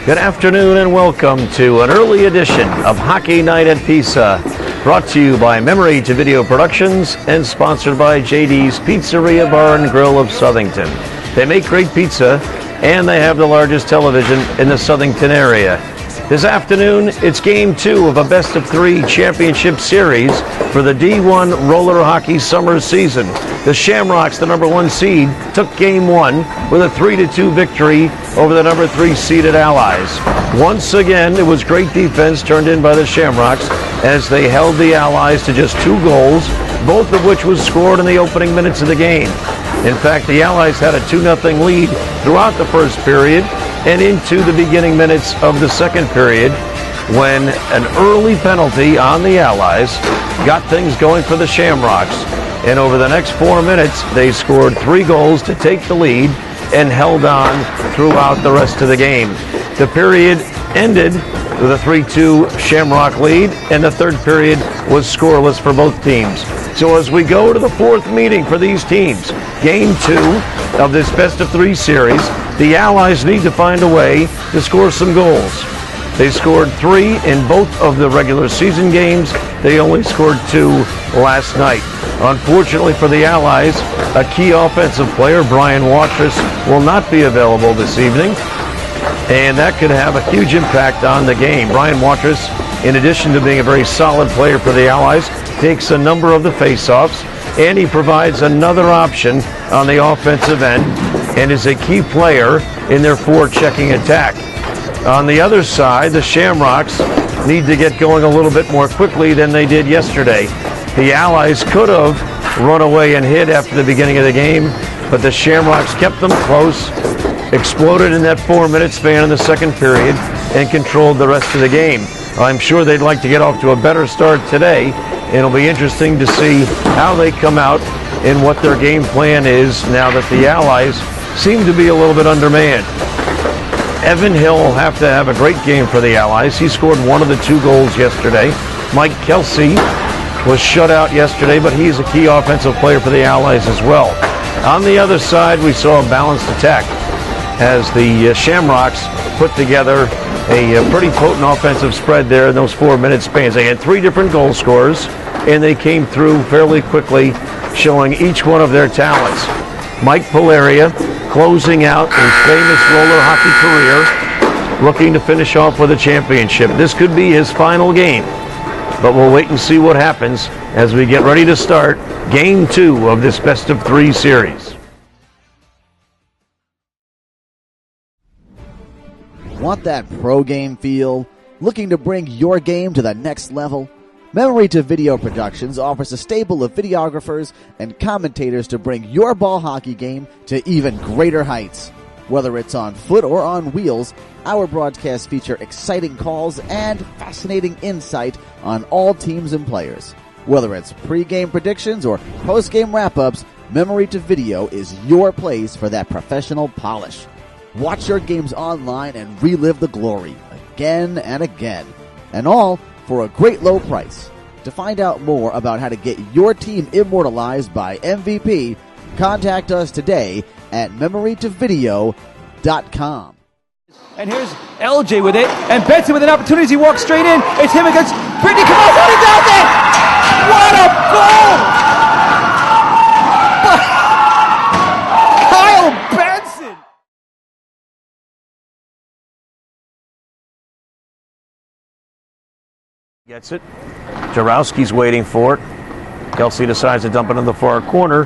Good afternoon and welcome to an early edition of Hockey Night at PISA, brought to you by Memory to Video Productions and sponsored by JD's Pizzeria Bar and Grill of Southington. They make great pizza and they have the largest television in the Southington area. This afternoon, it's Game 2 of a best-of-3 championship series for the D1 roller hockey summer season. The Shamrocks, the number 1 seed, took Game 1 with a 3-2 victory over the number 3 seeded Allies. Once again, it was great defense turned in by the Shamrocks as they held the Allies to just 2 goals, both of which was scored in the opening minutes of the game. In fact, the Allies had a 2-0 lead throughout the first period and into the beginning minutes of the second period when an early penalty on the Allies got things going for the Shamrocks. And over the next 4 minutes, they scored 3 goals to take the lead and held on throughout the rest of the game. The period ended with a 3-2 Shamrock lead, and the third period was scoreless for both teams. So as we go to the 4th meeting for these teams, Game 2 of this best-of-3 series, the Allies need to find a way to score some goals. They scored 3 in both of the regular season games. They only scored 2 last night. Unfortunately for the Allies, a key offensive player, Brian Watrous, will not be available this evening, and that could have a huge impact on the game. Brian Watrous, in addition to being a very solid player for the Allies, takes a number of the face-offs, and he provides another option on the offensive end and is a key player in their forechecking attack. On the other side, the Shamrocks need to get going a little bit more quickly than they did yesterday. The Allies could have run away and hit after the beginning of the game, but the Shamrocks kept them close, exploded in that 4-minute span in the second period, and controlled the rest of the game. I'm sure they'd like to get off to a better start today, and it'll be interesting to see how they come out and what their game plan is now that the Allies seem to be a little bit undermanned. Evan Hill will have to have a great game for the Allies. He scored 1 of the 2 goals yesterday. Mike Kelsey was shut out yesterday, but he's a key offensive player for the Allies as well. On the other side, we saw a balanced attack as the Shamrocks put together a pretty potent offensive spread there in those 4-minute spans. They had 3 different goal scorers, and they came through fairly quickly, showing each one of their talents. Mike Palleria, closing out a famous roller hockey career, looking to finish off with a championship. This could be his final game, but we'll wait and see what happens as we get ready to start Game 2 of this best-of-3 series. Want that pro game feel? Looking to bring your game to the next level? Memory to Video Productions offers a stable of videographers and commentators to bring your ball hockey game to even greater heights. Whether it's on foot or on wheels, our broadcasts feature exciting calls and fascinating insight on all teams and players. Whether it's pre-game predictions or post-game wrap-ups, Memory to Video is your place for that professional polish. Watch your games online and relive the glory again and again, and all for a great low price. To find out more about how to get your team immortalized by MVP, contact us today at memorytovideo.com. And here's LJ with it, and Benson with an opportunity as he walks straight in. It's him against Brittany Campbell, and he does it! What a goal! Kyle Benson! Gets it. Jarowski's waiting for it. Kelsey decides to dump it in the far corner,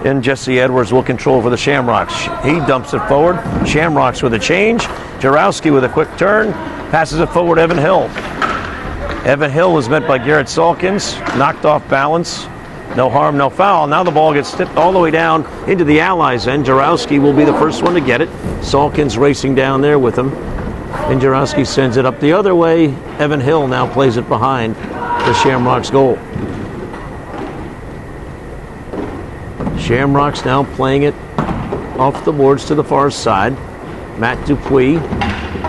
and Jesse Edwards will control over the Shamrocks. He dumps it forward. Shamrocks with a change. Jarowski with a quick turn. Passes it forward to Evan Hill. Evan Hill is met by Garrett Salkins. Knocked off balance. No harm, no foul. Now the ball gets tipped all the way down into the Allies' end. Jarowski will be the first one to get it. Salkins racing down there with him. And Jarowski sends it up the other way. Evan Hill now plays it behind the Shamrocks goal. Shamrocks now playing it off the boards to the far side. Matt Dupuis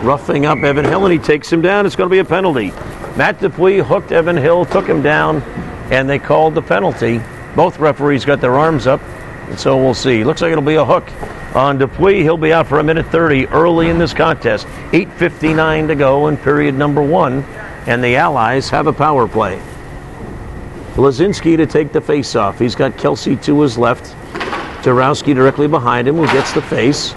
roughing up Evan Hill, and he takes him down. It's going to be a penalty. Matt Dupuis hooked Evan Hill, took him down, and they called the penalty. Both referees got their arms up, and so we'll see. Looks like it'll be a hook on Dupuis. He'll be out for a minute 30 early in this contest. 8:59 to go in period number 1, and the Allies have a power play. Blazinski to take the face-off. He's got Kelsey to his left. Jarowski directly behind him, who gets the face.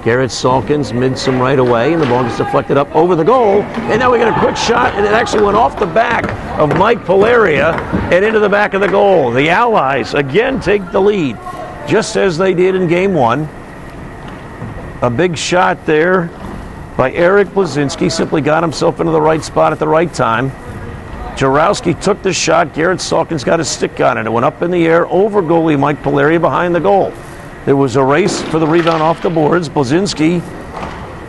Garrett Salkins mids him right away, and the ball gets deflected up over the goal. And now we get a quick shot, and it actually went off the back of Mike Palleria and into the back of the goal. The Allies again take the lead, just as they did in game 1. A big shot there by Eric Blazinski. Simply got himself into the right spot at the right time. Jarowski took the shot. Garrett Salkins got his stick on it. It went up in the air over goalie Mike Palleria behind the goal. There was a race for the rebound off the boards. Blazinski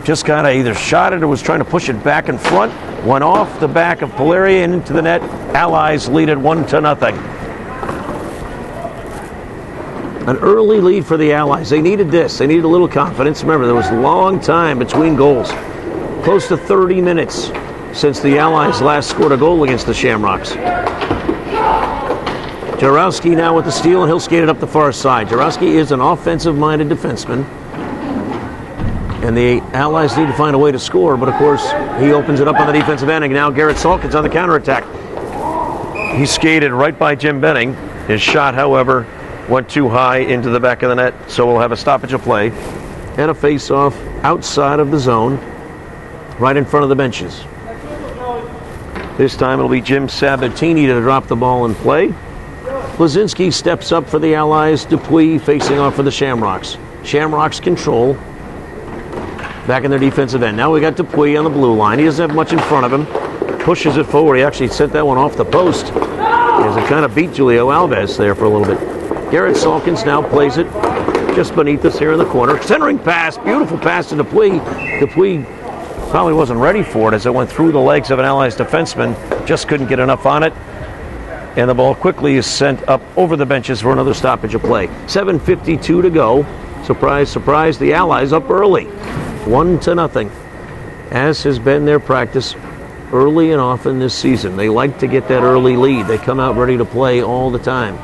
just kind of either shot it or was trying to push it back in front. Went off the back of Palleria and into the net. Allies lead it 1-0. An early lead for the Allies. They needed this. They needed a little confidence. Remember, there was a long time between goals. Close to 30 minutes since the Allies last scored a goal against the Shamrocks. Jarowski now with the steal, and he'll skate it up the far side. Jarowski is an offensive-minded defenseman, and the Allies need to find a way to score, but of course, he opens it up on the defensive end, and now Garrett Salkins on the counterattack. He skated right by Jim Benning. His shot, however, went too high into the back of the net, so we'll have a stoppage of play and a face-off outside of the zone, right in front of the benches. This time it'll be Jim Sabatini to drop the ball in play. Blazinski steps up for the Allies. Dupuis facing off for the Shamrocks. Shamrocks control. Back in their defensive end. Now we got Dupuis on the blue line. He doesn't have much in front of him. Pushes it forward. He actually sent that one off the post, as it kind of beat Julio Alves there for a little bit. Garrett Salkins now plays it just beneath us here in the corner. Centering pass. Beautiful pass to Dupuis. Dupuis probably wasn't ready for it as it went through the legs of an Allies defenseman. Just couldn't get enough on it. And the ball quickly is sent up over the benches for another stoppage of play. 7:52 to go. Surprise, surprise, the Allies up early. 1-0. As has been their practice early and often this season. They like to get that early lead. They come out ready to play all the time.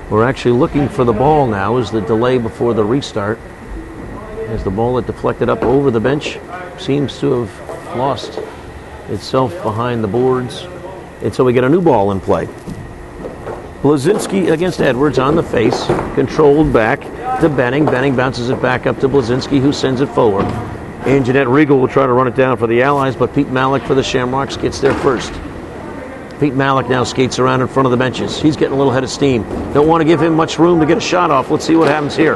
We're actually looking for the ball now as the delay before the restart. As the ball that deflected up over the bench seems to have lost itself behind the boards. And so we get a new ball in play. Blazinski against Edwards on the face. Controlled back to Benning. Benning bounces it back up to Blazinski, who sends it forward. And Jeanette Regal will try to run it down for the Allies, but Pete Malik for the Shamrocks gets there first. Pete Malik now skates around in front of the benches. He's getting a little head of steam. Don't want to give him much room to get a shot off. Let's see what happens here.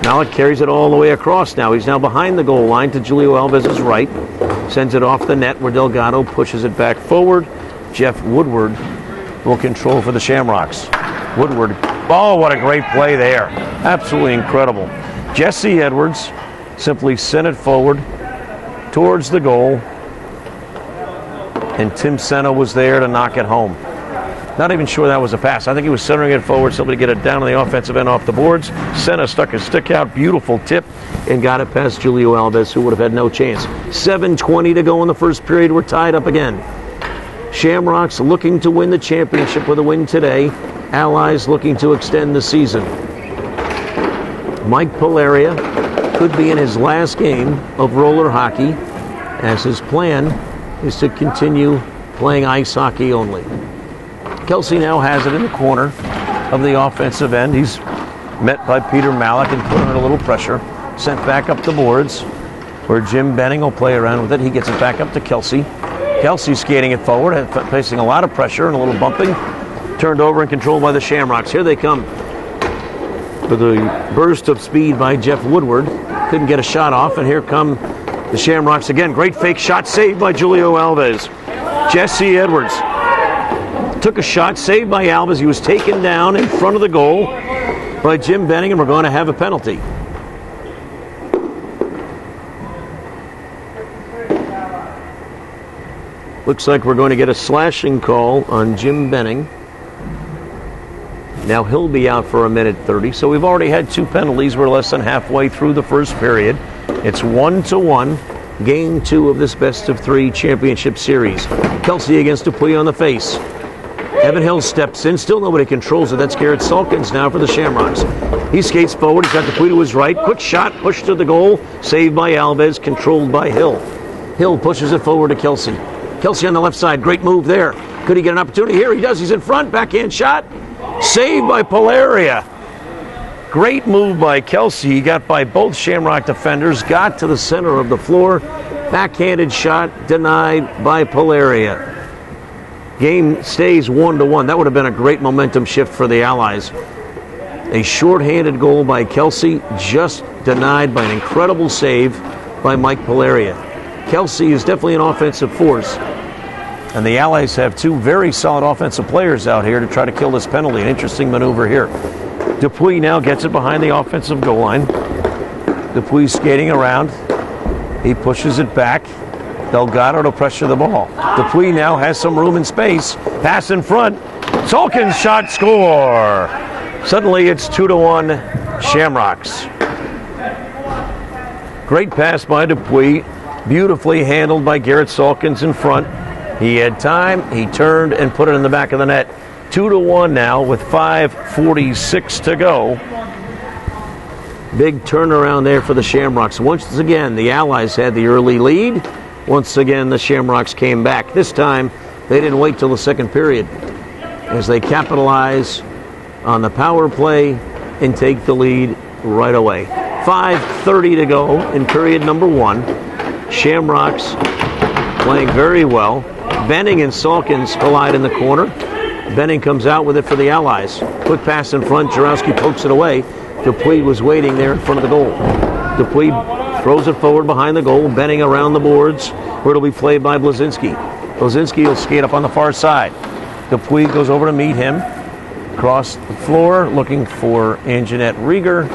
Malik carries it all the way across now. He's now behind the goal line to Julio Alves' right. Sends it off the net where Delgado pushes it back forward. Jeff Woodward will control for the Shamrocks. Woodward, oh, what a great play there. Absolutely incredible. Jesse Edwards simply sent it forward towards the goal, and Tim Senna was there to knock it home. Not even sure that was a pass. I think he was centering it forward, somebody to get it down on the offensive end off the boards. Senna stuck his stick out, beautiful tip, and got it past Julio Alves, who would have had no chance. 7:20 to go in the first period. We're tied up again. Shamrocks looking to win the championship with a win today. Allies looking to extend the season. Mike Palleria could be in his last game of roller hockey, as his plan is to continue playing ice hockey only. Kelsey now has it in the corner of the offensive end. He's met by Peter Malik and put under a little pressure. Sent back up the boards, where Jim Benning will play around with it. He gets it back up to Kelsey. Kelsey skating it forward, facing a lot of pressure and a little bumping. Turned over and controlled by the Shamrocks. Here they come with a burst of speed by Jeff Woodward. Couldn't get a shot off, and here come the Shamrocks again. Great fake shot saved by Julio Alves. Jesse Edwards took a shot saved by Alves. He was taken down in front of the goal by Jim Benning, and we're going to have a penalty. Looks like we're going to get a slashing call on Jim Benning. Now he'll be out for a minute 30. So we've already had two penalties. We're less than halfway through the first period. It's 1-1. Game 2 of this best of 3 championship series. Kelsey against Dupuis on the face. Evan Hill steps in. Still nobody controls it. That's Garrett Salkins now for the Shamrocks. He skates forward. He's got Dupuis to his right. Quick shot. Pushed to the goal. Saved by Alves. Controlled by Hill. Hill pushes it forward to Kelsey. Kelsey on the left side. Great move there. Could he get an opportunity here? He does. He's in front. Backhand shot. Saved by Palleria. Great move by Kelsey. He got by both Shamrock defenders. Got to the center of the floor. Backhanded shot. Denied by Palleria. Game stays 1-1. That would have been a great momentum shift for the Allies. A shorthanded goal by Kelsey, just denied by an incredible save by Mike Palleria. Kelsey is definitely an offensive force. And the Allies have two very solid offensive players out here to try to kill this penalty. An interesting maneuver here. Dupuis now gets it behind the offensive goal line. Dupuis skating around. He pushes it back. Delgado to pressure the ball. Dupuis now has some room and space. Pass in front. Salkins shot, score. Suddenly it's 2-1 Shamrocks. Great pass by Dupuis. Beautifully handled by Garrett Salkins in front. He had time. He turned and put it in the back of the net. 2-1 now with 5:46 to go. Big turnaround there for the Shamrocks. Once again, the Allies had the early lead. Once again, the Shamrocks came back. This time, they didn't wait till the second period as they capitalize on the power play and take the lead right away. 5:30 to go in period number 1. Shamrocks playing very well. Benning and Salkins collide in the corner. Benning comes out with it for the Allies. Quick pass in front. Jarowski pokes it away. Dupuis was waiting there in front of the goal. Dupuis throws it forward behind the goal. Benning around the boards where it'll be played by Blazinski. Blazinski will skate up on the far side. Dupuis goes over to meet him. Across the floor looking for Anjanette Rieger.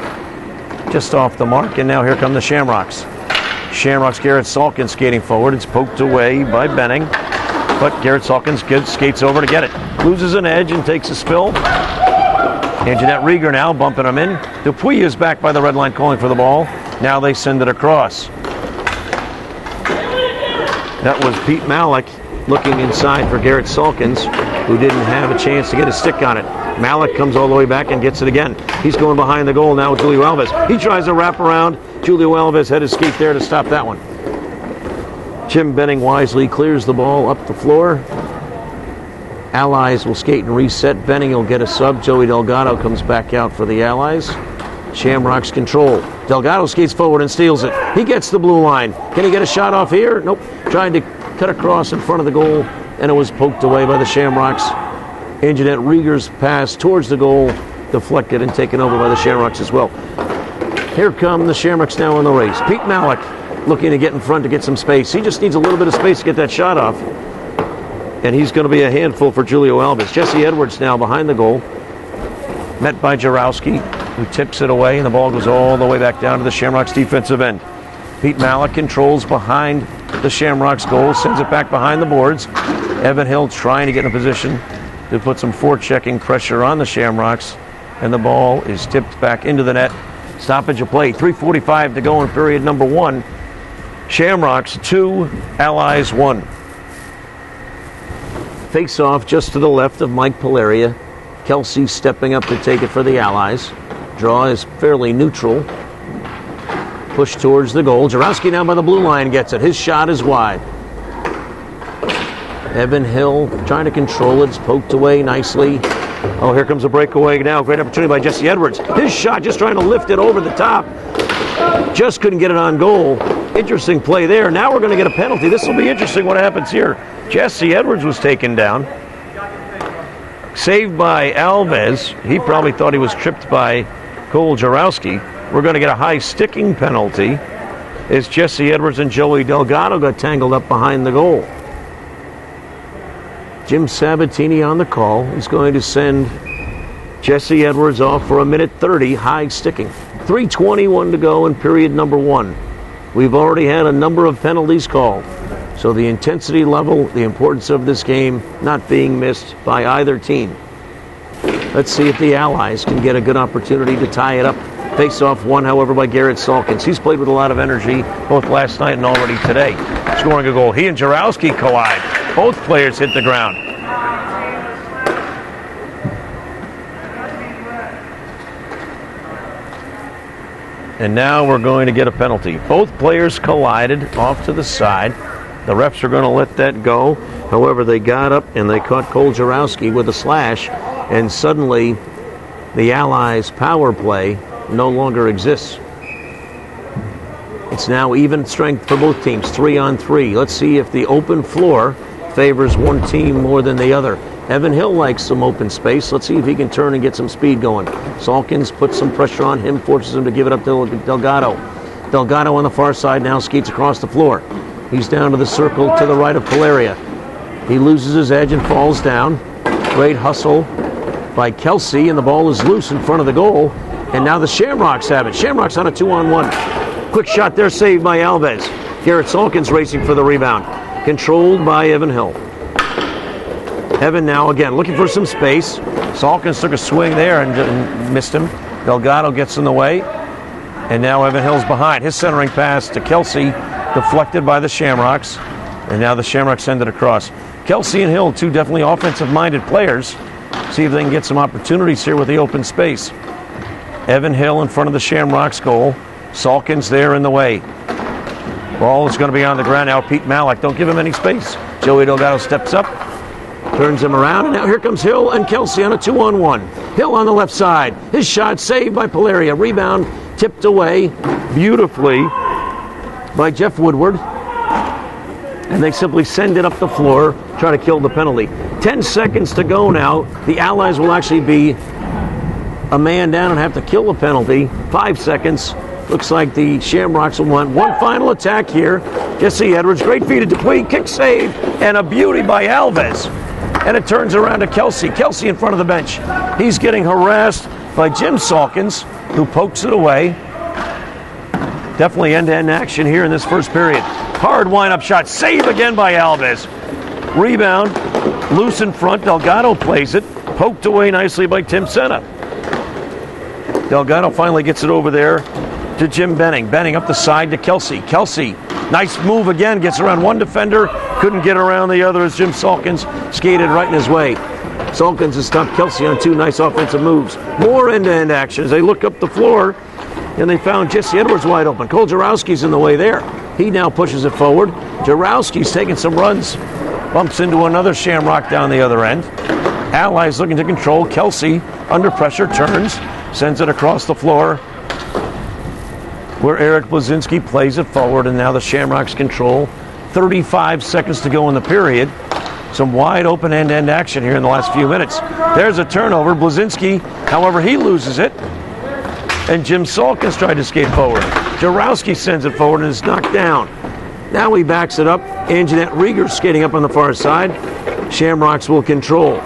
Just off the mark. And now here come the Shamrocks. Shamrocks, Garrett Salkins skating forward. It's poked away by Benning. But Garrett Salkins skates over to get it. Loses an edge and takes a spill. Anjanette Rieger now bumping him in. Dupuis is back by the red line calling for the ball. Now they send it across. That was Pete Malik looking inside for Garrett Salkins, who didn't have a chance to get a stick on it. Malik comes all the way back and gets it again. He's going behind the goal now with Julio Alves. He tries to wrap around. Julio Alves had his skate there to stop that one. Jim Benning wisely clears the ball up the floor. Allies will skate and reset. Benning will get a sub. Joey Delgado comes back out for the Allies. Shamrocks control. Delgado skates forward and steals it. He gets the blue line. Can he get a shot off here? Nope. Trying to cut across in front of the goal, and it was poked away by the Shamrocks. Anjanette Rieger's pass towards the goal, deflected and taken over by the Shamrocks as well. Here come the Shamrocks now in the race. Pete Malik looking to get in front to get some space. He just needs a little bit of space to get that shot off. And he's going to be a handful for Julio Alves. Jesse Edwards now behind the goal. Met by Jarowski, who tips it away, and the ball goes all the way back down to the Shamrocks defensive end. Pete Malik controls behind the Shamrocks goal, sends it back behind the boards. Evan Hill trying to get in a position to put some forechecking pressure on the Shamrocks, and the ball is tipped back into the net. Stoppage of play. 3:45 to go in period number 1. Shamrocks 2, Allies 1. Face off just to the left of Mike Palleria. Kelsey stepping up to take it for the Allies. Draw is fairly neutral. Push towards the goal. Jarowski now by the blue line gets it. His shot is wide. Evan Hill trying to control it. It's poked away nicely. Oh, here comes a breakaway now. Great opportunity by Jesse Edwards. His shot just trying to lift it over the top. Just couldn't get it on goal. Interesting play there. Now we're going to get a penalty. This will be interesting what happens here. Jesse Edwards was taken down. Saved by Alves. He probably thought he was tripped by Cole Jarowski. We're going to get a high sticking penalty as Jesse Edwards and Joey Delgado got tangled up behind the goal. Jim Sabatini on the call. He's going to send Jesse Edwards off for 1:30, high sticking. 3:21 to go in period number 1. We've already had a number of penalties called. So the intensity level, the importance of this game not being missed by either team. Let's see if the Allies can get a good opportunity to tie it up. Face-off won, however, by Garrett Salkins. He's played with a lot of energy both last night and already today. Scoring a goal. He and Jarowski collide. Both players hit the ground. And now we're going to get a penalty. Both players collided off to the side. The refs are going to let that go. However, they got up and they caught Cole Jarowski with a slash, and suddenly the Allies' power play no longer exists. It's now even strength for both teams, 3-on-3. Let's see if the open floor favors one team more than the other. Evan Hill likes some open space. Let's see if he can turn and get some speed going. Salkins puts some pressure on him, forces him to give it up to Delgado. Delgado on the far side now skates across the floor. He's down to the circle to the right of Palleria. He loses his edge and falls down. Great hustle by Kelsey, and the ball is loose in front of the goal. And now the Shamrocks have it. Shamrocks on a 2-on-1. Quick shot there, saved by Alves. Garrett Salkins racing for the rebound. Controlled by Evan Hill. Evan now again looking for some space. Salkins took a swing there and missed him. Delgado gets in the way. And now Evan Hill's behind. His centering pass to Kelsey, deflected by the Shamrocks. And now the Shamrocks send it across. Kelsey and Hill, two definitely offensive-minded players. See if they can get some opportunities here with the open space. Evan Hill in front of the Shamrocks goal. Salkins there in the way. Ball is going to be on the ground now. Pete Malik, don't give him any space. Joey Delgado steps up, turns him around, and now here comes Hill and Kelsey on a 2-on-1. Hill on the left side. His shot saved by Palleria. Rebound tipped away beautifully by Jeff Woodward. And they simply send it up the floor, try to kill the penalty. 10 seconds to go now. The Allies will actually be a man down and have to kill the penalty. 5 seconds. Looks like the Shamrocks will want one final attack here. Jesse Edwards, great feed to Dupuis, kick save, and a beauty by Alves. And it turns around to Kelsey. Kelsey in front of the bench. He's getting harassed by Jim Salkins, who pokes it away. Definitely end-to-end action here in this first period. Hard wind-up shot, save again by Alves. Rebound, loose in front, Delgado plays it, poked away nicely by Tim Senna. Delgado finally gets it over there to Jim Benning. Benning up the side to Kelsey. Kelsey, nice move again, gets around one defender, couldn't get around the other as Jim Salkins skated right in his way. Salkins has stopped Kelsey on two nice offensive moves. More end-to-end action as they look up the floor, and they found Jesse Edwards wide open. Cole Jarowski's in the way there. He now pushes it forward. Jarowski's taking some runs, bumps into another Shamrock down the other end. Allies looking to control. Kelsey under pressure, turns, sends it across the floor where Eric Blazinski plays it forward, and now the Shamrocks control. 35 seconds to go in the period. Some wide open end-to-end action here in the last few minutes. There's a turnover. Blazinski, however, he loses it. And Jim Salkins tried to skate forward. Jarowski sends it forward and is knocked down. Now he backs it up. Anjanette Rieger skating up on the far side. Shamrocks will control.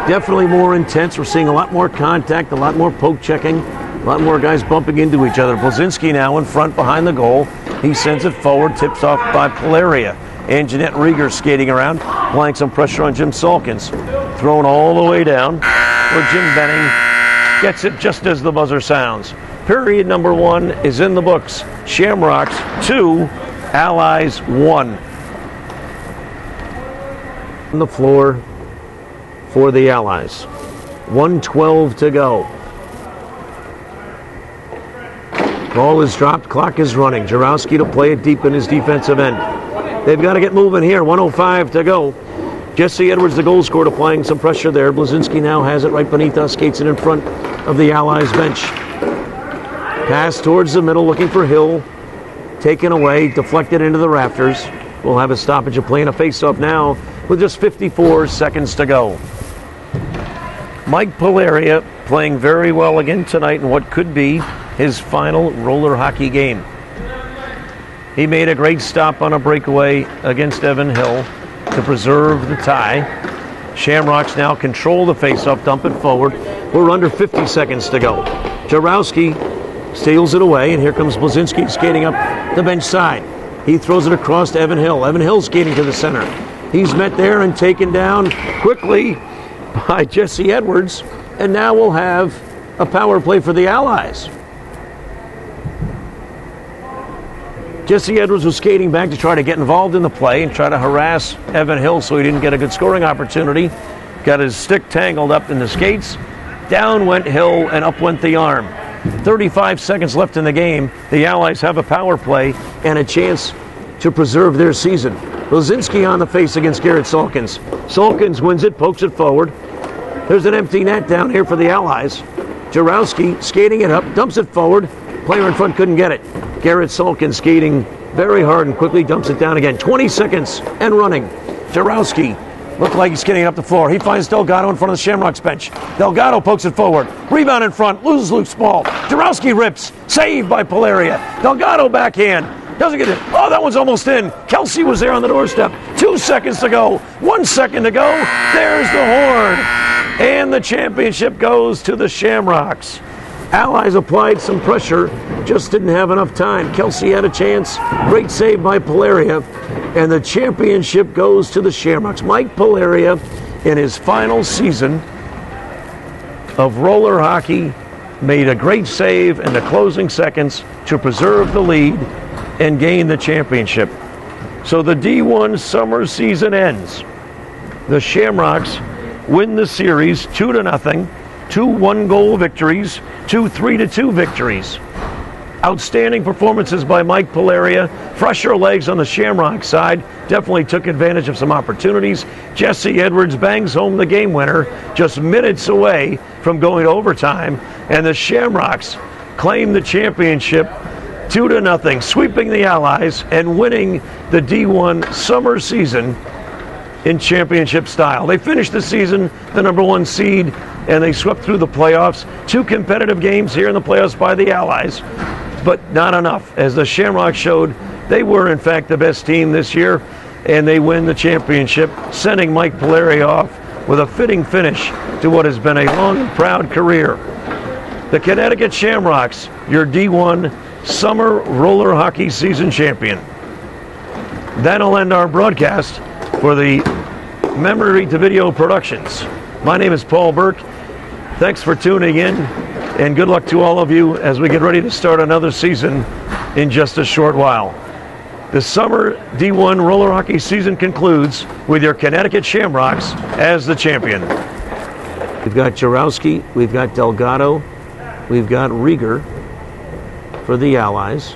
Definitely more intense. We're seeing a lot more contact, a lot more poke checking, a lot more guys bumping into each other. Blazinski now in front behind the goal. He sends it forward, tips off by Palleria. Anjanette Rieger skating around, applying some pressure on Jim Salkins. Thrown all the way down where Jim Benning gets it just as the buzzer sounds. Period number 1 is in the books. Shamrocks 2, Allies 1. On the floor for the Allies. 1:12 to go. Ball is dropped, clock is running. Jarowski to play it deep in his defensive end. They've got to get moving here. 1:05 to go. Jesse Edwards, the goal scorer, applying some pressure there. Blazinski now has it right beneath us, skates it in front of the Allies bench. Pass towards the middle, looking for Hill. Taken away, deflected into the rafters. We'll have a stoppage of play and a face-off now with just 54 seconds to go. Mike Palleria playing very well again tonight in what could be his final roller hockey game. He made a great stop on a breakaway against Evan Hill to preserve the tie. Shamrocks now control the faceoff, dump it forward. We're under 50 seconds to go. Jarowski steals it away, and here comes Blazinski skating up the bench side. He throws it across to Evan Hill. Evan Hill skating to the center. He's met there and taken down quickly by Jesse Edwards, and now we'll have a power play for the Allies. Jesse Edwards was skating back to try to get involved in the play and try to harass Evan Hill so he didn't get a good scoring opportunity. Got his stick tangled up in the skates. Down went Hill and up went the arm. 35 seconds left in the game. The Allies have a power play and a chance to preserve their season. Blazinski on the face against Garrett Salkins. Salkins wins it, pokes it forward. There's an empty net down here for the Allies. Jarowski skating it up, dumps it forward. Player in front couldn't get it. Garrett Salkins skating very hard and quickly dumps it down again. 20 seconds and running. Jarowski looked like he's skating up the floor. He finds Delgado in front of the Shamrocks bench. Delgado pokes it forward. Rebound in front. Loses loose ball. Jarowski rips. Saved by Palleria. Delgado backhand. Doesn't get it. Oh, that one's almost in. Kelsey was there on the doorstep. 2 seconds to go. 1 second to go. There's the horn. And the championship goes to the Shamrocks. Allies applied some pressure. Just didn't have enough time. Kelsey had a chance. Great save by Palleria. And the championship goes to the Shamrocks. Mike Palleria, in his final season of roller hockey, made a great save in the closing seconds to preserve the lead and gain the championship. So the D1 summer season ends. The Shamrocks win the series 2-0, 2 one-goal victories, 2 3-2 victories. Outstanding performances by Mike Palleria. Fresher legs on the Shamrock side. Definitely took advantage of some opportunities. Jesse Edwards bangs home the game winner just minutes away from going to overtime. And the Shamrocks claim the championship 2-0, sweeping the Allies and winning the D1 summer season in championship style. They finished the season the #1 seed, and they swept through the playoffs. 2 competitive games here in the playoffs by the Allies, but not enough. As the Shamrocks showed, they were in fact the best team this year, and they win the championship, sending Mike Palleria off with a fitting finish to what has been a long and proud career. The Connecticut Shamrocks, your D1 summer roller hockey season champion. That'll end our broadcast for the Memory to Video Productions. My name is Paul Burke. Thanks for tuning in, and good luck to all of you as we get ready to start another season in just a short while. The summer D1 roller hockey season concludes with your Connecticut Shamrocks as the champion. We've got Jarowski, we've got Delgado, we've got Rieger for the Allies.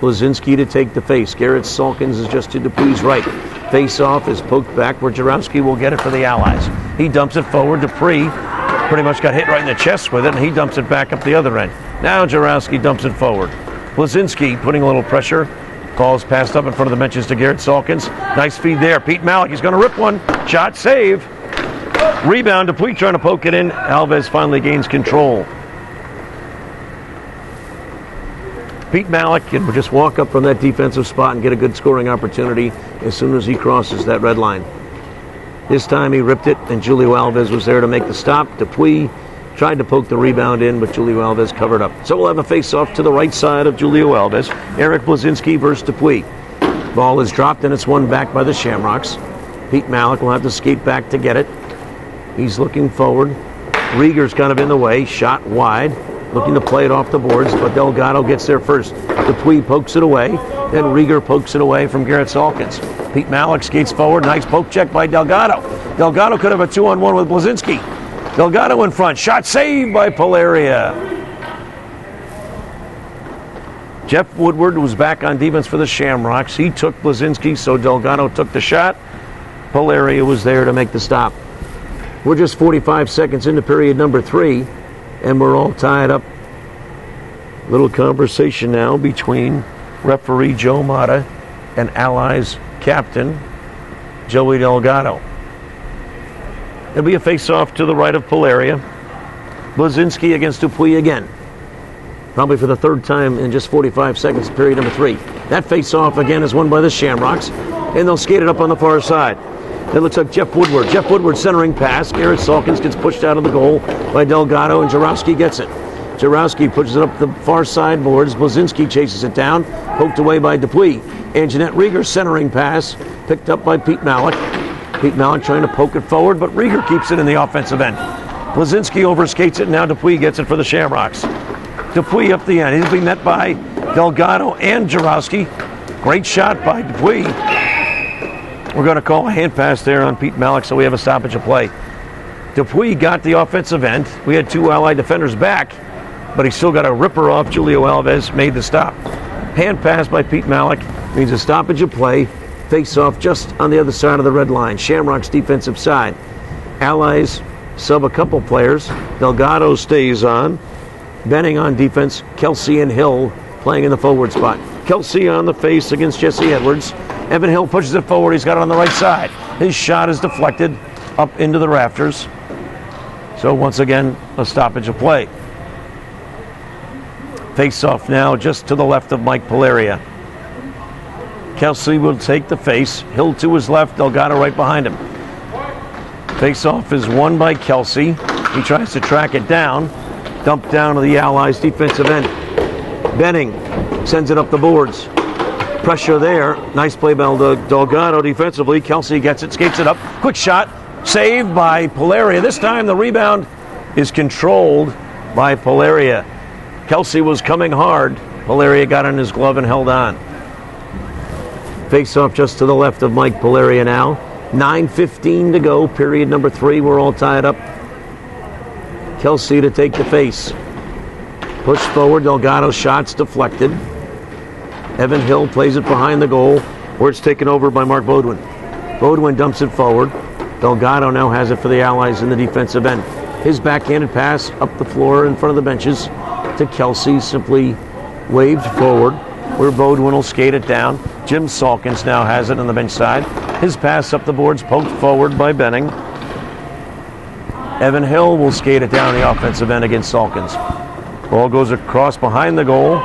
Blazinski to take the face. Garrett Salkins is just to Dupuis' right. Face-off is poked back where Jarowski will get it for the Allies. He dumps it forward. Dupuis pretty much got hit right in the chest with it, and he dumps it back up the other end. Now Jarowski dumps it forward. Blazinski putting a little pressure. Calls passed up in front of the benches to Garrett Salkins. Nice feed there. Pete Malik, he's going to rip one. Shot, save. Rebound. Dupuis trying to poke it in. Alves finally gains control. Pete Malik can just walk up from that defensive spot and get a good scoring opportunity as soon as he crosses that red line. This time he ripped it, and Julio Alves was there to make the stop. Dupuis tried to poke the rebound in, but Julio Alves covered up. So we'll have a face-off to the right side of Julio Alves. Eric Blazinski versus Dupuis. Ball is dropped, and it's won back by the Shamrocks. Pete Malik will have to skate back to get it. He's looking forward. Rieger's kind of in the way. Shot wide. Looking to play it off the boards, but Delgado gets there first. Dupuis pokes it away. Then Rieger pokes it away from Garrett Salkins. Pete Malik skates forward. Nice poke check by Delgado. Delgado could have a 2-on-1 with Blazinski. Delgado in front. Shot saved by Palleria. Jeff Woodward was back on defense for the Shamrocks. He took Blazinski, so Delgado took the shot. Palleria was there to make the stop. We're just 45 seconds into period number 3, and we're all tied up. Little conversation now between referee Joe Mata and Allies captain Joey Delgado. There'll be a face-off to the right of Palleria. Blazinski against Dupuis again. Probably for the third time in just 45 seconds, period number 3. That face-off again is won by the Shamrocks, and they'll skate it up on the far side. It looks like Jeff Woodward. Jeff Woodward centering pass. Garrett Salkins gets pushed out of the goal by Delgado, and Jarowski gets it. Jarowski pushes it up the far side boards. Blazinski chases it down, poked away by Dupuis. And Jeanette Rieger centering pass, picked up by Pete Malik. Pete Malik trying to poke it forward, but Rieger keeps it in the offensive end. Blazinski overskates it, and now Dupuis gets it for the Shamrocks. Dupuis up the end. He'll be met by Delgado and Jarowski. Great shot by Dupuis. We're going to call a hand pass there on Pete Malik, so we have a stoppage of play. Dupuis got the offensive end. We had two Allied defenders back, but he still got a ripper off. Julio Alves made the stop. Hand pass by Pete Malik means a stoppage of play. Face off just on the other side of the red line. Shamrocks defensive side. Allies sub a couple players. Delgado stays on. Benning on defense. Kelsey and Hill playing in the forward spot. Kelsey on the face against Jesse Edwards. Evan Hill pushes it forward. He's got it on the right side. His shot is deflected up into the rafters. So once again, a stoppage of play. Face off now just to the left of Mike Palleria. Kelsey will take the face. Hill to his left. Delgado right behind him. Face off is won by Kelsey. He tries to track it down. Dumped down to the Allies' defensive end. Benning sends it up the boards. Pressure there. Nice play by Delgado defensively. Kelsey gets it, skates it up. Quick shot. Saved by Palleria. This time the rebound is controlled by Palleria. Kelsey was coming hard. Palleria got in his glove and held on. Face off just to the left of Mike Palleria now. 9:15 to go, period number 3. We're all tied up. Kelsey to take the face. Push forward, Delgado shots deflected. Evan Hill plays it behind the goal, where it's taken over by Mark Beaudoin. Beaudoin dumps it forward. Delgado now has it for the Allies in the defensive end. His backhanded pass up the floor in front of the benches to Kelsey, simply waved forward, where Beaudoin will skate it down. Jim Salkins now has it on the bench side. His pass up the boards, poked forward by Benning. Evan Hill will skate it down the offensive end against Salkins. Ball goes across behind the goal.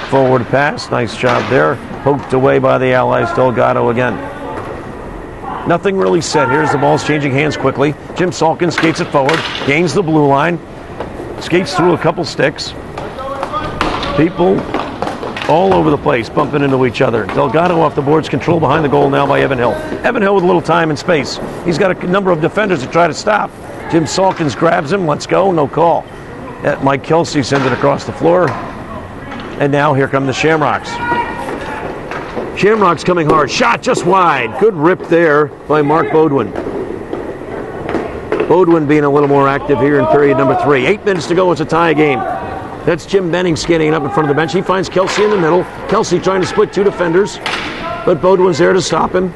Forward pass, nice job there. Poked away by the Allies, Delgado again. Nothing really set here as the ball's changing hands quickly. Jim Salkins skates it forward, gains the blue line, skates through a couple sticks. People all over the place, bumping into each other. Delgado off the boards, control behind the goal now by Evan Hill. Evan Hill with a little time and space. He's got a number of defenders to try to stop. Jim Salkins grabs him, let's go, no call. Mike Kelsey sends it across the floor. And now here come the Shamrocks. Shamrocks coming hard, shot just wide. Good rip there by Mark Beaudoin. Beaudoin being a little more active here in period number 3. 8 minutes to go, it's a tie game. That's Jim Benning skating up in front of the bench. He finds Kelsey in the middle. Kelsey trying to split 2 defenders, but Beaudoin's there to stop him.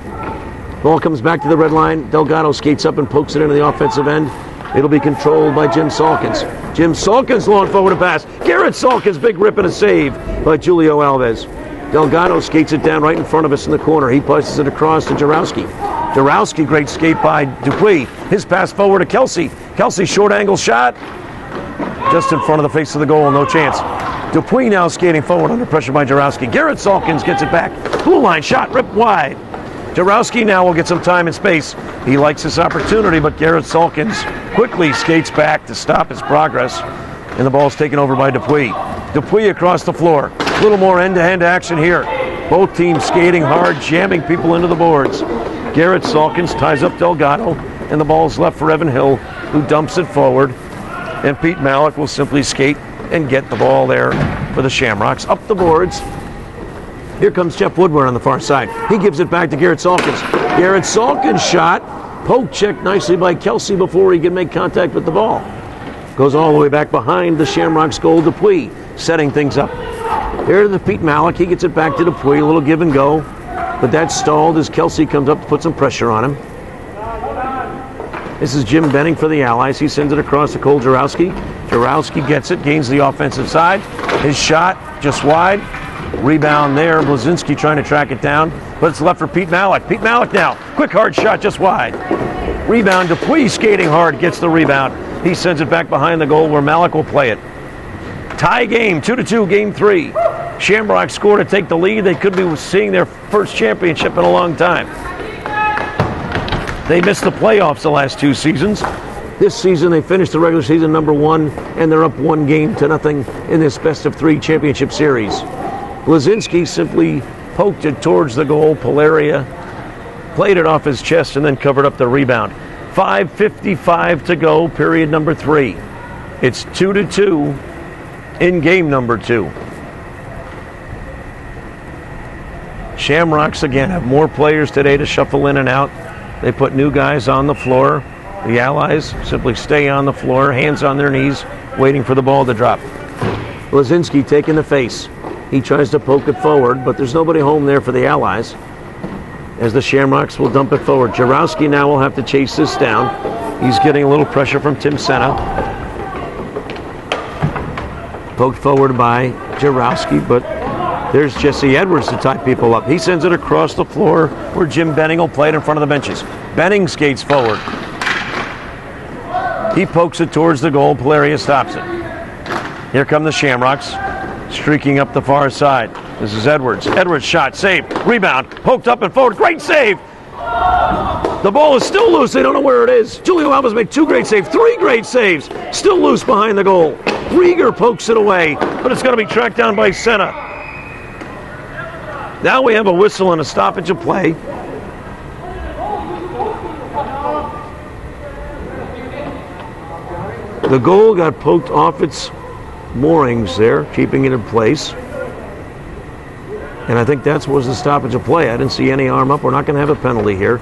Ball comes back to the red line. Delgado skates up and pokes it into the offensive end. It'll be controlled by Jim Salkins. Jim Salkins long forward a pass. Garrett Salkins, big rip and a save by Julio Alves. Delgado skates it down right in front of us in the corner. He passes it across to Jarowski. Jarowski, great skate by Dupuis. His pass forward to Kelsey. Kelsey, short angle shot. Just in front of the face of the goal, no chance. Dupuis now skating forward under pressure by Jarowski. Garrett Salkins gets it back. Blue line shot, ripped wide. Jarowski now will get some time and space. He likes this opportunity, but Garrett Salkins quickly skates back to stop his progress. And the ball's taken over by Dupuis. Dupuis across the floor. A little more end-to-end action here. Both teams skating hard, jamming people into the boards. Garrett Salkins ties up Delgado, and the ball's left for Evan Hill, who dumps it forward. And Pete Malik will simply skate and get the ball there for the Shamrocks. Up the boards. Here comes Jeff Woodward on the far side. He gives it back to Garrett Salkins. Garrett Salkins shot. Poke checked nicely by Kelsey before he can make contact with the ball. Goes all the way back behind the Shamrocks goal. Dupuis setting things up. Here to Pete Malik. He gets it back to Dupuis. A little give and go. But that's stalled as Kelsey comes up to put some pressure on him. This is Jim Benning for the Allies. He sends it across to Cole Jarowski. Jarowski gets it, gains the offensive side. His shot just wide. Rebound there. Blazinski trying to track it down, but it's left for Pete Malik. Pete Malik now. Quick hard shot just wide. Rebound. Dupuis skating hard, gets the rebound. He sends it back behind the goal where Malik will play it. Tie game, 2-2, game 3. Shamrocks score to take the lead. They could be seeing their first championship in a long time. They missed the playoffs the last 2 seasons. This season they finished the regular season number 1, and they're up 1-0 in this best-of-3 championship series. Blazinski simply poked it towards the goal. Palleria played it off his chest and then covered up the rebound. 5:55 to go, period number 3. It's 2-2 in game number 2. Shamrocks again have more players today to shuffle in and out. They put new guys on the floor. The Allies simply stay on the floor, hands on their knees, waiting for the ball to drop. Blazinski taking the face. He tries to poke it forward, but there's nobody home there for the Allies, as the Shamrocks will dump it forward. Jarowski now will have to chase this down. He's getting a little pressure from Tim Senna. Poked forward by Jarowski, but there's Jesse Edwards to tie people up. He sends it across the floor where Jim Benning will play it in front of the benches. Benning skates forward. He pokes it towards the goal. Palleria stops it. Here come the Shamrocks, streaking up the far side. This is Edwards. Edwards shot, save, rebound, poked up and forward. Great save. The ball is still loose. They don't know where it is. Julio Alves made 2 great saves, 3 great saves. Still loose behind the goal. Rieger pokes it away, but it's going to be tracked down by Senna. Now we have a whistle and a stoppage of play. The goal got poked off its moorings there, keeping it in place. And I think that was the stoppage of play. I didn't see any arm up. We're not going to have a penalty here.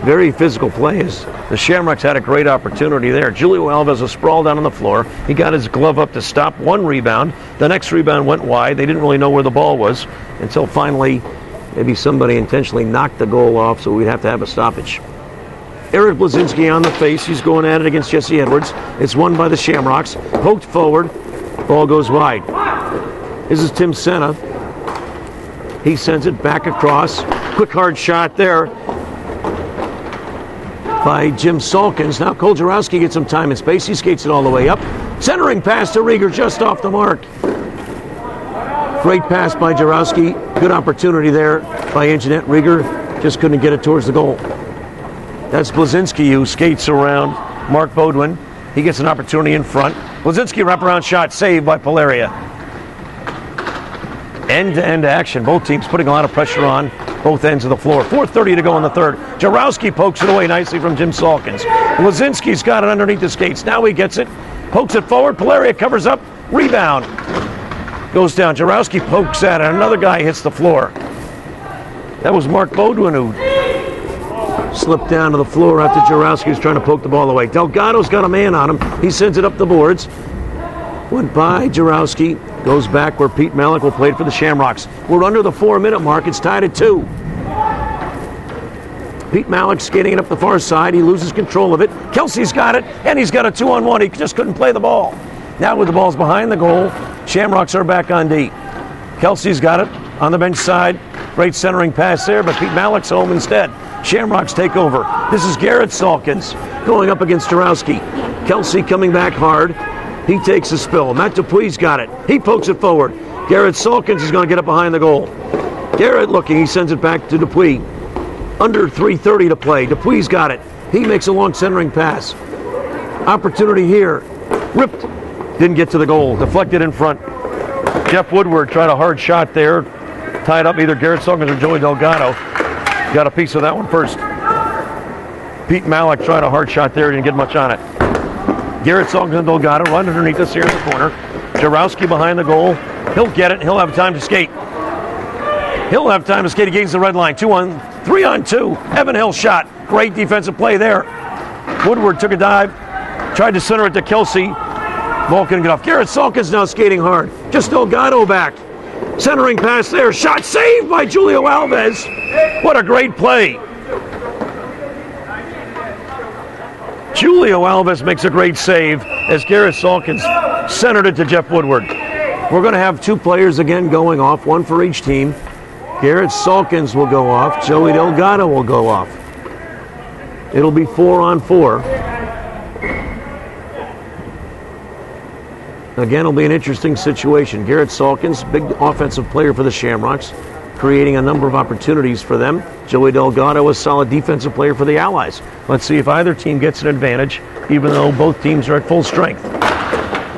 Very physical plays. The Shamrocks had a great opportunity there. Julio Alves was sprawled down on the floor. He got his glove up to stop one rebound. The next rebound went wide. They didn't really know where the ball was until finally maybe somebody intentionally knocked the goal off, so we'd have to have a stoppage. Eric Blazinski on the face. He's going at it against Jesse Edwards. It's won by the Shamrocks. Poked forward. Ball goes wide. This is Tim Senna. He sends it back across. Quick hard shot there by Jim Salkins. Now Cole Jarowski gets some time and space. He skates it all the way up. Centering pass to Rieger just off the mark. Great pass by Jarowski. Good opportunity there by Anjanette. Rieger just couldn't get it towards the goal. That's Blazinski who skates around Mark Baudouin. He gets an opportunity in front. Blazinski wraparound shot saved by Palleria. End-to-end action. Both teams putting a lot of pressure on both ends of the floor. 4:30 to go in the third. Jarowski pokes it away nicely from Jim Salkins. Blazinski's got it underneath the skates. Now he gets it. Pokes it forward. Palleria covers up. Rebound. Goes down. Jarowski pokes at it. Another guy hits the floor. That was Mark Baudouin who slipped down to the floor after Jarowski was trying to poke the ball away. Delgado's got a man on him. He sends it up the boards. Went by Jarowski. Goes back where Pete Malik will play it for the Shamrocks. We're under the 4-minute mark. It's tied at 2. Pete Malik skating it up the far side. He loses control of it. Kelsey's got it, and he's got a 2-on-1. He just couldn't play the ball. Now with the ball's behind the goal, Shamrocks are back on D. Kelsey's got it on the bench side. Great centering pass there, but Pete Malik's home instead. Shamrocks take over. This is Garrett Salkins going up against Jarowski. Kelsey coming back hard. He takes a spill. Matt Dupuy's got it. He pokes it forward. Garrett Salkins is going to get up behind the goal. Garrett looking. He sends it back to Dupuy. Under 3:30 to play. Dupuy's got it. He makes a long centering pass. Opportunity here. Ripped. Didn't get to the goal. Deflected in front. Jeff Woodward tried a hard shot there. Tied up either Garrett Salkins or Joey Delgado. Got a piece of that one first. Pete Malik tried a hard shot there. Didn't get much on it. Garrett Salkins and Delgado run underneath us here in the corner. Jarowski behind the goal. He'll get it. He'll have time to skate. He'll have time to skate against the red line. 3-on-2. Evan Hill shot. Great defensive play there. Woodward took a dive. Tried to center it to Kelsey. Ball couldn't get off. Garrett Salkins now skating hard. Just Delgado back. Centering pass there. Shot saved by Julio Alves. What a great play. Julio Alves makes a great save as Garrett Salkins centered it to Jeff Woodward. We're going to have 2 players again going off, one for each team. Garrett Salkins will go off. Joey Delgado will go off. It'll be 4-on-4. Again, it'll be an interesting situation. Garrett Salkins, big offensive player for the Shamrocks, creating a number of opportunities for them. Joey Delgado, a solid defensive player for the Allies. Let's see if either team gets an advantage, even though both teams are at full strength.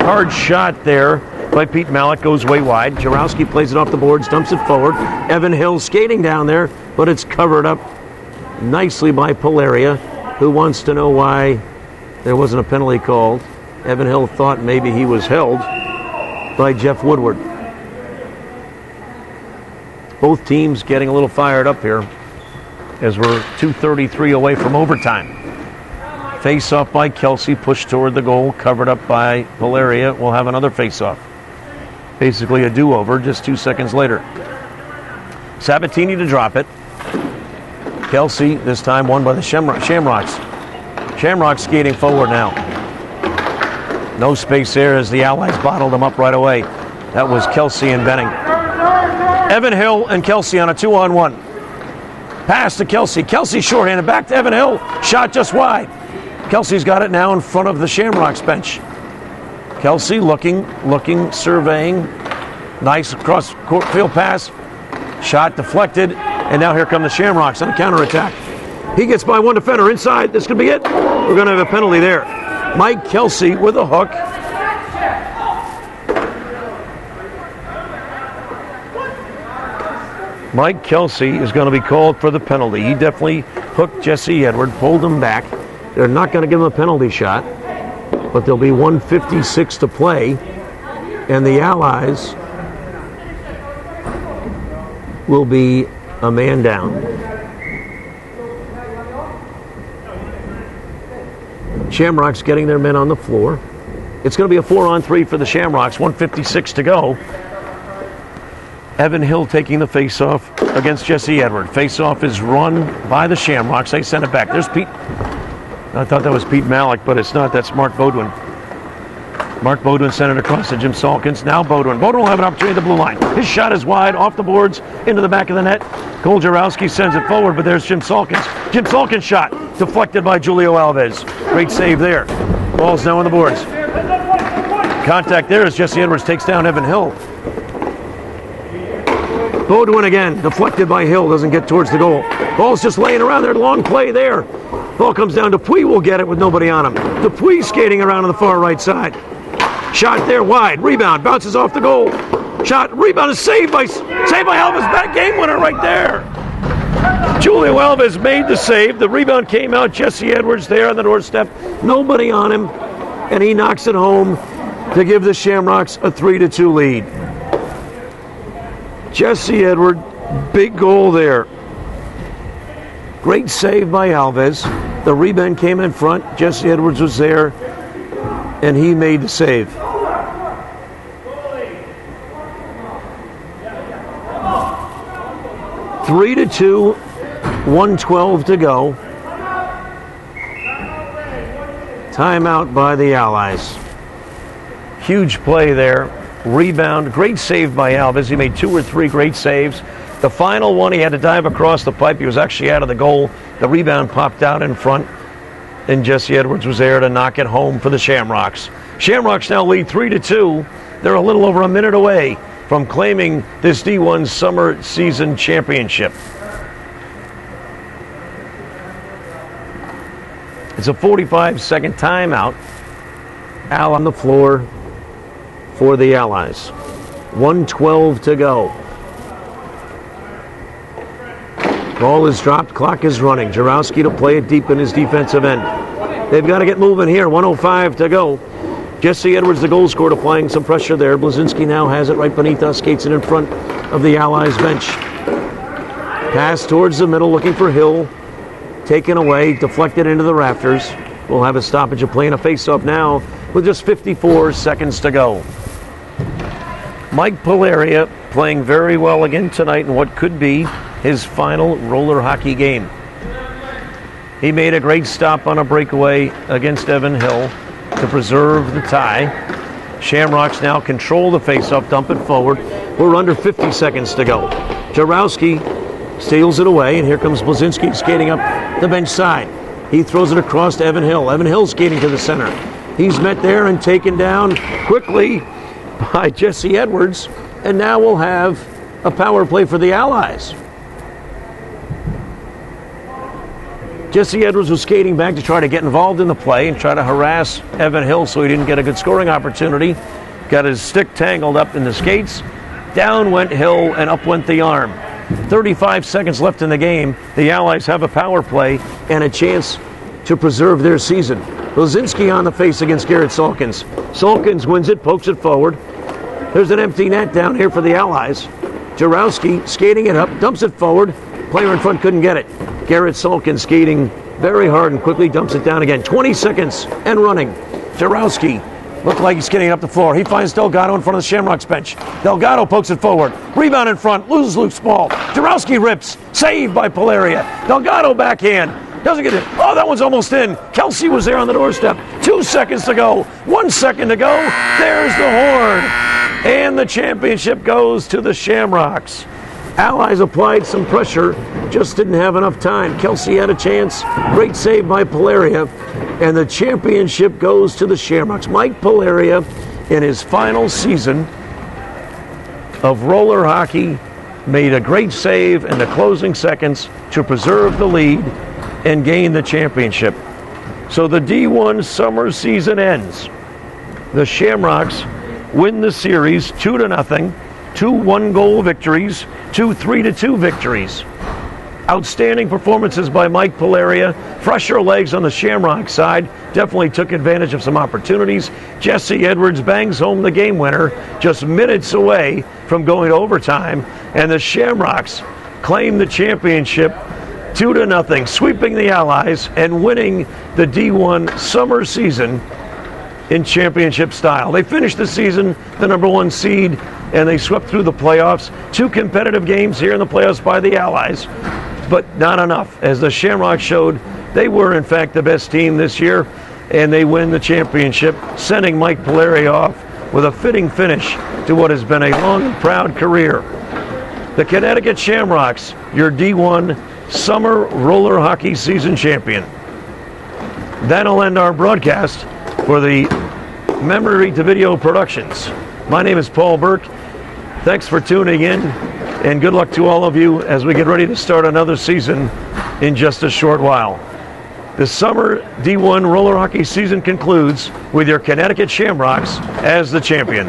Hard shot there by Pete Malik, goes way wide. Jarowski plays it off the boards, dumps it forward. Evan Hill skating down there, but it's covered up nicely by Palleria, who wants to know why there wasn't a penalty called. Evan Hill thought maybe he was held by Jeff Woodward. Both teams getting a little fired up here as we're 2:33 away from overtime. Face-off by Kelsey, pushed toward the goal, covered up by Palleria. We'll have another face-off. Basically a do-over just 2 seconds later. Sabatini to drop it. Kelsey, this time won by the Shamrocks. Shamrocks skating forward now. No space there as the Allies bottled them up right away. That was Kelsey and Benning. Evan Hill and Kelsey on a 2-on-1. Pass to Kelsey. Kelsey shorthanded back to Evan Hill. Shot just wide. Kelsey's got it now in front of the Shamrocks bench. Kelsey looking, surveying. Nice cross court field pass. Shot deflected. And now here come the Shamrocks on a counterattack. He gets by one defender inside. This could be it. We're going to have a penalty there. Mike Kelsey with a hook. Mike Kelsey is going to be called for the penalty. He definitely hooked Jesse Edward, pulled him back. They're not going to give him a penalty shot, but there'll be 1:56 to play, and the Allies will be a man down. Shamrocks getting their men on the floor. It's going to be a 4-on-3 for the Shamrocks, 1:56 to go. Evan Hill taking the face-off against Jesse Edward. Face-off is run by the Shamrocks. They send it back. There's Pete. I thought that was Pete Malik, but it's not. That's Mark Bodwin. Mark Bodwin sent it across to Jim Salkins. Now Bodwin. Bodwin will have an opportunity at the blue line. His shot is wide, off the boards, into the back of the net. Cole Jarowski sends it forward, but there's Jim Salkins. Jim Salkins' shot deflected by Julio Alves. Great save there. Ball's now on the boards. Contact there as Jesse Edwards takes down Evan Hill. Bodwin again, deflected by Hill, doesn't get towards the goal. Ball's just laying around there, long play there. Ball comes down, Dupuis will get it with nobody on him. Dupuis skating around on the far right side. Shot there wide, rebound, bounces off the goal. Shot, rebound is saved by Alves, back game winner right there. Julio Alves made the save, the rebound came out, Jesse Edwards there on the doorstep, nobody on him, and he knocks it home to give the Shamrocks a 3-2 lead. Jesse Edward, big goal there. Great save by Alves. The rebound came in front. Jesse Edwards was there, and he made the save. Three to 2, 1:12 to go. Timeout by the Allies. Huge play there. Rebound, great save by Alves. He made 2 or 3 great saves. The final one, he had to dive across the pipe. He was actually out of the goal. The rebound popped out in front, and Jesse Edwards was there to knock it home for the Shamrocks. Shamrocks now lead 3-2. They're a little over a minute away from claiming this D1 summer season championship. It's a 45-second timeout. Al on the floor for the Allies. 1:12 to go. Ball is dropped, clock is running. Jarowski to play it deep in his defensive end. They've got to get moving here, 1:05 to go. Jesse Edwards, the goal scorer, applying some pressure there. Blazinski now has it right beneath us, skates it in front of the Allies bench. Pass towards the middle, looking for Hill. Taken away, deflected into the rafters. We'll have a stoppage of play and a face-off now with just 54 seconds to go. Mike Palleria playing very well again tonight in what could be his final roller hockey game. He made a great stop on a breakaway against Evan Hill to preserve the tie. Shamrocks now control the faceoff, dump it forward. We're under 50 seconds to go. Jarowski steals it away, and here comes Blazinski skating up the bench side. He throws it across to Evan Hill. Evan Hill skating to the center. He's met there and taken down quickly by Jesse Edwards, and now we'll have a power play for the Allies. Jesse Edwards was skating back to try to get involved in the play and try to harass Evan Hill so he didn't get a good scoring opportunity. Got his stick tangled up in the skates. Down went Hill and up went the arm. 35 seconds left in the game. The Allies have a power play and a chance to preserve their season. Blazinski on the face against Garrett Salkins. Salkins wins it, pokes it forward. There's an empty net down here for the Allies. Jarowski skating it up, dumps it forward. Player in front couldn't get it. Garrett Salkins skating very hard and quickly dumps it down again. 20 seconds and running. Jarowski looked like he's getting up the floor. He finds Delgado in front of the Shamrocks bench. Delgado pokes it forward. Rebound in front. Loses loose ball. Jarowski rips. Saved by Palleria. Delgado backhand. Doesn't get it. Oh, that one's almost in. Kelsey was there on the doorstep. 2 seconds to go. 1 second to go. There's the horn. And the championship goes to the Shamrocks. Allies applied some pressure, just didn't have enough time. Kelsey had a chance. Great save by Palleria. And the championship goes to the Shamrocks. Mike Palleria, in his final season of roller hockey, made a great save in the closing seconds to preserve the lead and gain the championship. So the D1 summer season ends. The Shamrocks win the series 2-0, 2 one-goal victories, 2 3-2 victories. Outstanding performances by Mike Palleria. Fresher legs on the Shamrock side. Definitely took advantage of some opportunities. Jesse Edwards bangs home the game winner just minutes away from going to overtime. And the Shamrocks claim the championship 2-0, sweeping the Allies and winning the D1 summer season in championship style. They finished the season the #1 seed, and they swept through the playoffs. 2 competitive games here in the playoffs by the Allies, but not enough. As the Shamrocks showed, they were in fact the best team this year, and they win the championship, sending Mike Palleria off with a fitting finish to what has been a long and proud career. The Connecticut Shamrocks, your D1 summer roller hockey season champion. That'll end our broadcast for the Memory to Video Productions. My name is Paul Burke. Thanks for tuning in, and good luck to all of you as we get ready to start another season in just a short while. The summer D1 roller hockey season concludes with your Connecticut Shamrocks as the champion.